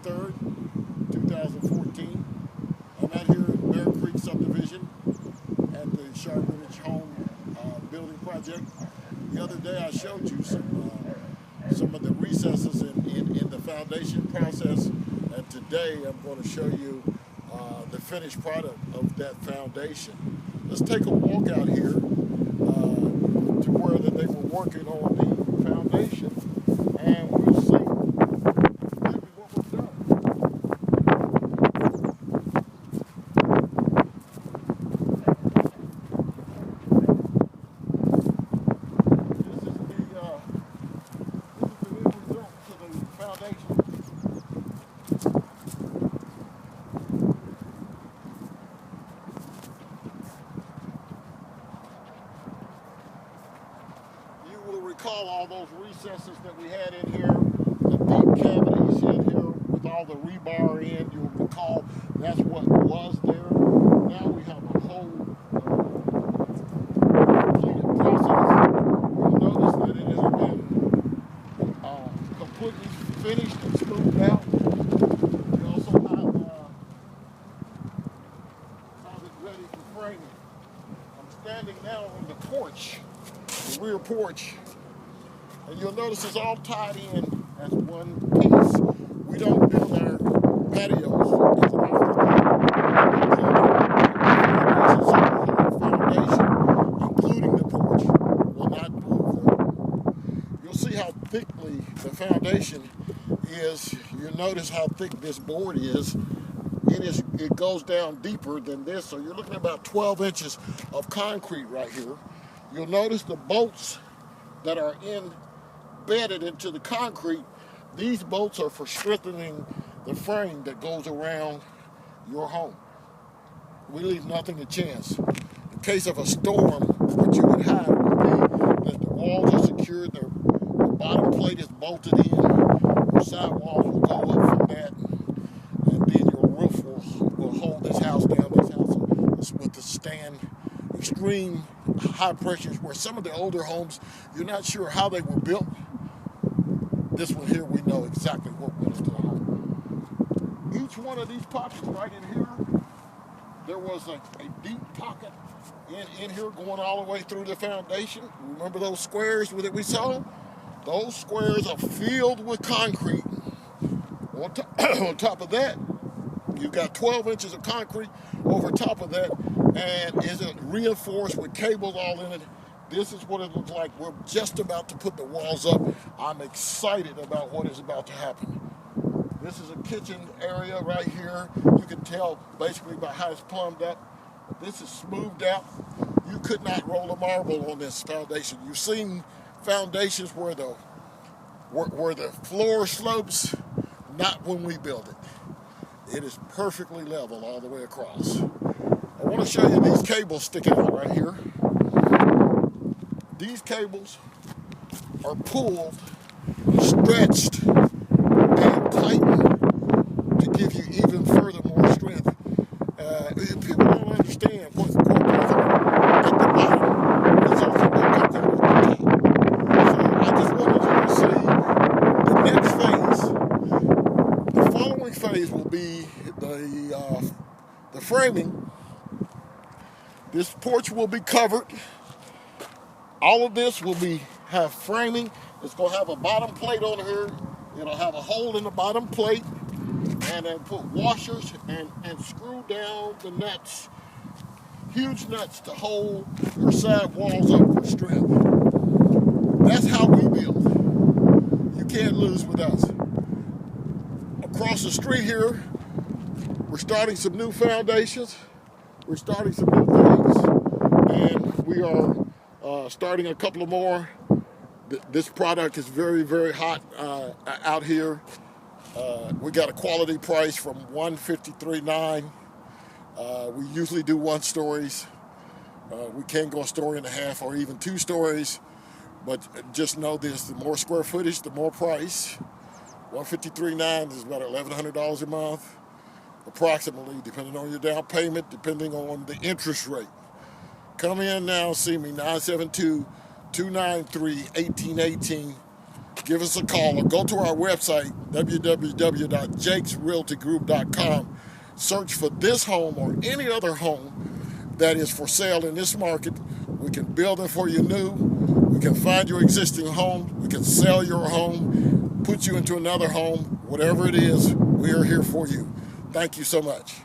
23rd, 2014. I'm out here at Bear Creek Subdivision at the Sharp Ridge Home Building Project. The other day I showed you some of the recesses in the foundation process, and today I'm going to show you the finished product of that foundation. Let's take a walk out here to where that they were working on the foundation, and we'll see exactly what was done. This is the end result to the foundation. You will recall all those recesses that we had in here, the deep cavities in here with all the rebar in. You'll recall that's what was there. Now we have a whole completed process. You'll notice that it has been completely finished and smoothed out. We also have it ready for framing. I'm standing now on the porch, the rear porch, and you'll notice it's all tied in as one piece. We don't build our patios as an foundation, including the porch, will not move them. You'll see how thickly the foundation is. You'll notice how thick this board is. It goes down deeper than this, so you're looking at about 12 inches of concrete right here. You'll notice the bolts that are embedded into the concrete. These bolts are for strengthening the frame that goes around your home. We leave nothing to chance. In case of a storm, what you would have would be that the walls are secured, the bottom plate is bolted in, your side walls will go up from that, and then your roof will hold this house down. This house with the stand extreme high pressures, where some of the older homes, you're not sure how they were built. This one here, we know exactly what went into the home. Each one of these pockets right in here, there was a deep pocket in here going all the way through the foundation. Remember those squares that we saw? Those squares are filled with concrete. On top of that, you've got 12 inches of concrete over top of that, and is it reinforced with cables all in it. This is what it looks like. We're just about to put the walls up. I'm excited about what is about to happen. This is a kitchen area right here. You can tell basically by how it's plumbed up. This is smoothed out. You could not roll a marble on this foundation. You've seen foundations where the floor slopes, not when we build it. It is perfectly level all the way across. I want to show you these cables sticking out right here. These cables are pulled, stretched, and tightened to give you even further more strength. People don't understand what goes on at the bottom. It's also what goes on at the top. So I just wanted you to see the next phase. The following phase will be the framing. This porch will be covered. All of this will have framing. It's going to have a bottom plate on here. It'll have a hole in the bottom plate, and then put washers and screw down the nuts, huge nuts to hold your side walls up for strength. That's how we build. You can't lose with us. Across the street here, we're starting some new foundations. We're starting some new things, and we are starting a couple of more. This product is very, very hot out here. We got a quality price from $153.9. We usually do 1 stories. We can go a story and a half or even 2 stories, but just know this: the more square footage, the more price. $153.9 is about $1,100 a month, approximately, depending on your down payment, depending on the interest rate. Come in now, see me, 972-293-1818. give us a call or go to our website, www.jakesrealtygroup.com. Search for this home or any other home that is for sale in this market. We can build it for you new. We can find your existing home. We can sell your home, put you into another home. Whatever it is, we are here for you. Thank you so much.